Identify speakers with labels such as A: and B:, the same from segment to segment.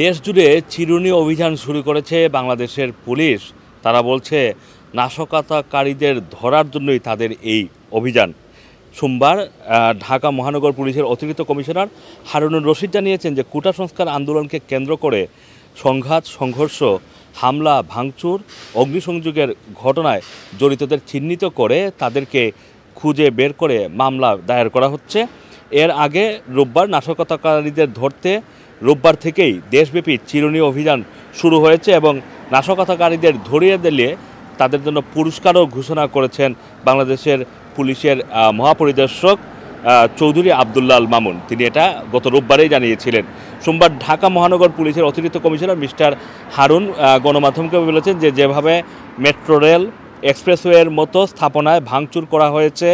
A: দেশ জুড়ে চিরুনি অভিযান শুরু করেছে বাংলাদেশের পুলিশ। তারা বলছে নাশকতাকারীদের ধরার জন্যই তাদের এই অভিযান। সোমবার ঢাকা মহানগর পুলিশের অতিরিক্ত কমিশনার হারুনুর রশিদ জানিয়েছেন যে কোটা সংস্কার আন্দোলনকে কেন্দ্র করে সংঘাত, সংঘর্ষ, হামলা, ভাঙচুর, অগ্নিসংযোগের ঘটনায় জড়িতদের চিহ্নিত করে তাদেরকে খুঁজে বের করে মামলা দায়ের করা হচ্ছে। এর আগে রোববার নাশকতাকারীদের ধরতে রোববার থেকেই দেশব্যাপী চিরুনি অভিযান শুরু হয়েছে এবং নাশকতাকারীদের ধরিয়ে দিলে তাদের জন্য পুরস্কারও ঘোষণা করেছেন বাংলাদেশের পুলিশের মহাপরিদর্শক চৌধুরী আবদুল্লাহ আল মামুন। তিনি এটা গত রোববারেই জানিয়েছিলেন। সোমবার ঢাকা মহানগর পুলিশের অতিরিক্ত কমিশনার মিস্টার হারুন গণমাধ্যমকে বলেছেন যে যেভাবে মেট্রো রেল, এক্সপ্রেসওয়ের মতো স্থাপনায় ভাঙচুর করা হয়েছে,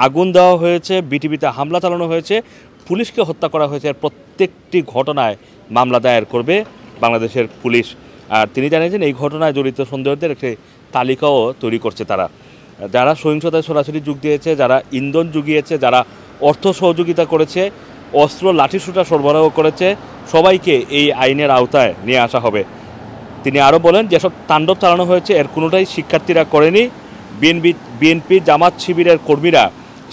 A: আগুন দেওয়া হয়েছে, বিটিভিতে হামলা চালানো হয়েছে, পুলিশকে হত্যা করা হয়েছে, প্রত্যেকটি ঘটনায় মামলা দায়ের করবে বাংলাদেশের পুলিশ। আর তিনি জানিয়েছেন এই ঘটনায় জড়িত সন্দেহদের একটি তালিকাও তৈরি করছে তারা। যারা সহিংসতায় সরাসরি যোগ দিয়েছে, যারা ইন্ধন জুগিয়েছে, যারা অর্থ সহযোগিতা করেছে, অস্ত্র লাঠিসোঁটা সরবরাহ করেছে, সবাইকে এই আইনের আওতায় নিয়ে আসা হবে। তিনি আরও বলেন যেসব তাণ্ডব চালানো হয়েছে এর কোনোটাই শিক্ষার্থীরা করেনি। বিএনপি জামাত শিবিরের কর্মীরা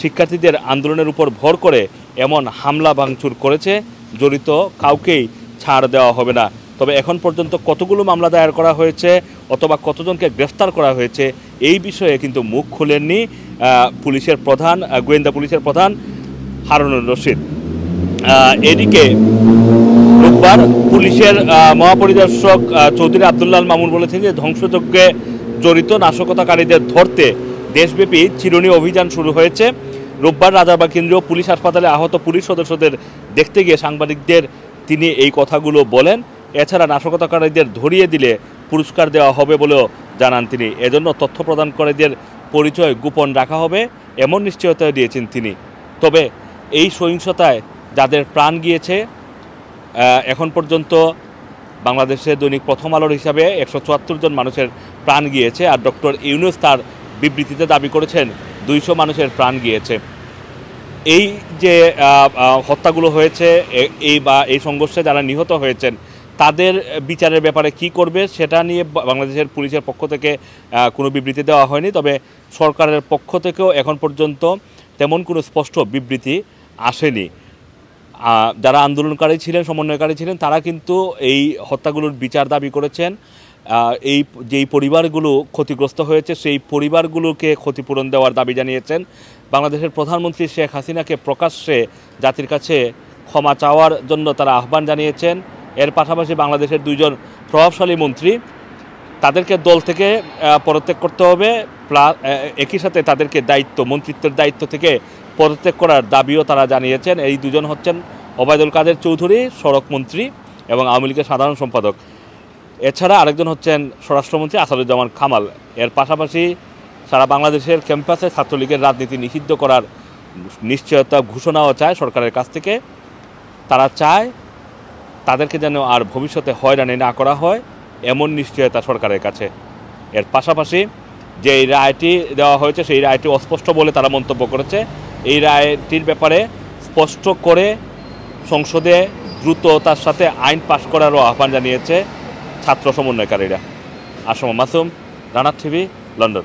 A: শিক্ষার্থীদের আন্দোলনের উপর ভর করে এমন হামলা ভাঙচুর করেছে, জড়িত কাউকেই ছাড় দেওয়া হবে না। তবে এখন পর্যন্ত কতগুলো মামলা দায়ের করা হয়েছে অথবা কতজনকে গ্রেফতার করা হয়েছে এই বিষয়ে কিন্তু মুখ খোলেননি পুলিশের প্রধান, গোয়েন্দা পুলিশের প্রধান হারুনুর রশিদ। এদিকে রোববার পুলিশের মহাপরিদর্শক চৌধুরী আবদুল্লাহ আল মামুন বলেছেন যে ধ্বংসযজ্ঞে জড়িত নাশকতাকারীদের ধরতে দেশব্যাপী চিরুনি অভিযান শুরু হয়েছে। রোববার রাজারবাগ কেন্দ্রীয় পুলিশ হাসপাতালে আহত পুলিশ সদস্যদের দেখতে গিয়ে সাংবাদিকদের তিনি এই কথাগুলো বলেন। এছাড়া নাশকতাকারীদের ধরিয়ে দিলে পুরস্কার দেওয়া হবে বলেও জানান তিনি। এজন্য তথ্য প্রদানকারীদের পরিচয় গোপন রাখা হবে এমন নিশ্চয়তা দিয়েছেন তিনি। তবে এই সহিংসতায় যাদের প্রাণ গিয়েছে, এখন পর্যন্ত বাংলাদেশে দৈনিক প্রথম আলোর হিসাবে 174 জন মানুষের প্রাণ গিয়েছে। আর ডক্টর ইউনূস তার বিবৃতিতে দাবি করেছেন 200 মানুষের প্রাণ গিয়েছে। এই যে হত্যাগুলো হয়েছে এই সংঘর্ষে যারা নিহত হয়েছেন তাদের বিচারের ব্যাপারে কি করবে সেটা নিয়ে বাংলাদেশের পুলিশের পক্ষ থেকে কোনো বিবৃতি দেওয়া হয়নি। তবে সরকারের পক্ষ থেকেও এখন পর্যন্ত তেমন কোনো স্পষ্ট বিবৃতি আসেনি। যারা আন্দোলনকারী ছিলেন, সমন্বয়কারী ছিলেন, তারা কিন্তু এই হত্যাগুলোর বিচার দাবি করেছেন। যেই পরিবারগুলো ক্ষতিগ্রস্ত হয়েছে সেই পরিবারগুলোকে ক্ষতিপূরণ দেওয়ার দাবি জানিয়েছেন। বাংলাদেশের প্রধানমন্ত্রী শেখ হাসিনাকে প্রকাশ্যে জাতির কাছে ক্ষমা চাওয়ার জন্য তারা আহ্বান জানিয়েছেন। এর পাশাপাশি বাংলাদেশের 2 জন প্রভাবশালী মন্ত্রী, তাদেরকে দল থেকে পদত্যাগ করতে হবে, একই সাথে তাদেরকে মন্ত্রিত্বের দায়িত্ব থেকে পদত্যাগ করার দাবিও তারা জানিয়েছেন। এই 2 জন হচ্ছেন ওবায়দুল কাদের চৌধুরী, সড়ক মন্ত্রী এবং আওয়ামী লীগের সাধারণ সম্পাদক। এছাড়া আরেকজন হচ্ছেন স্বরাষ্ট্রমন্ত্রী আসাদুজ্জামান কামাল। এর পাশাপাশি সারা বাংলাদেশের ক্যাম্পাসে ছাত্রলীগের রাজনীতি নিষিদ্ধ করার নিশ্চয়তা ঘোষণাও চায় সরকারের কাছ থেকে। তারা চায় তাদেরকে যেন আর ভবিষ্যতে হয়রানি না করা হয় এমন নিশ্চয়তা সরকারের কাছে। এর পাশাপাশি যে এই রায়টি দেওয়া হয়েছে সেই রায়টি অস্পষ্ট বলে তারা মন্তব্য করেছে। এই রায়টির ব্যাপারে স্পষ্ট করে সংসদে দ্রুততার সাথে আইন পাশ করারও আহ্বান জানিয়েছে ছাত্র সমন্বয়কারীরা। Assam Masum, Rana TV, London.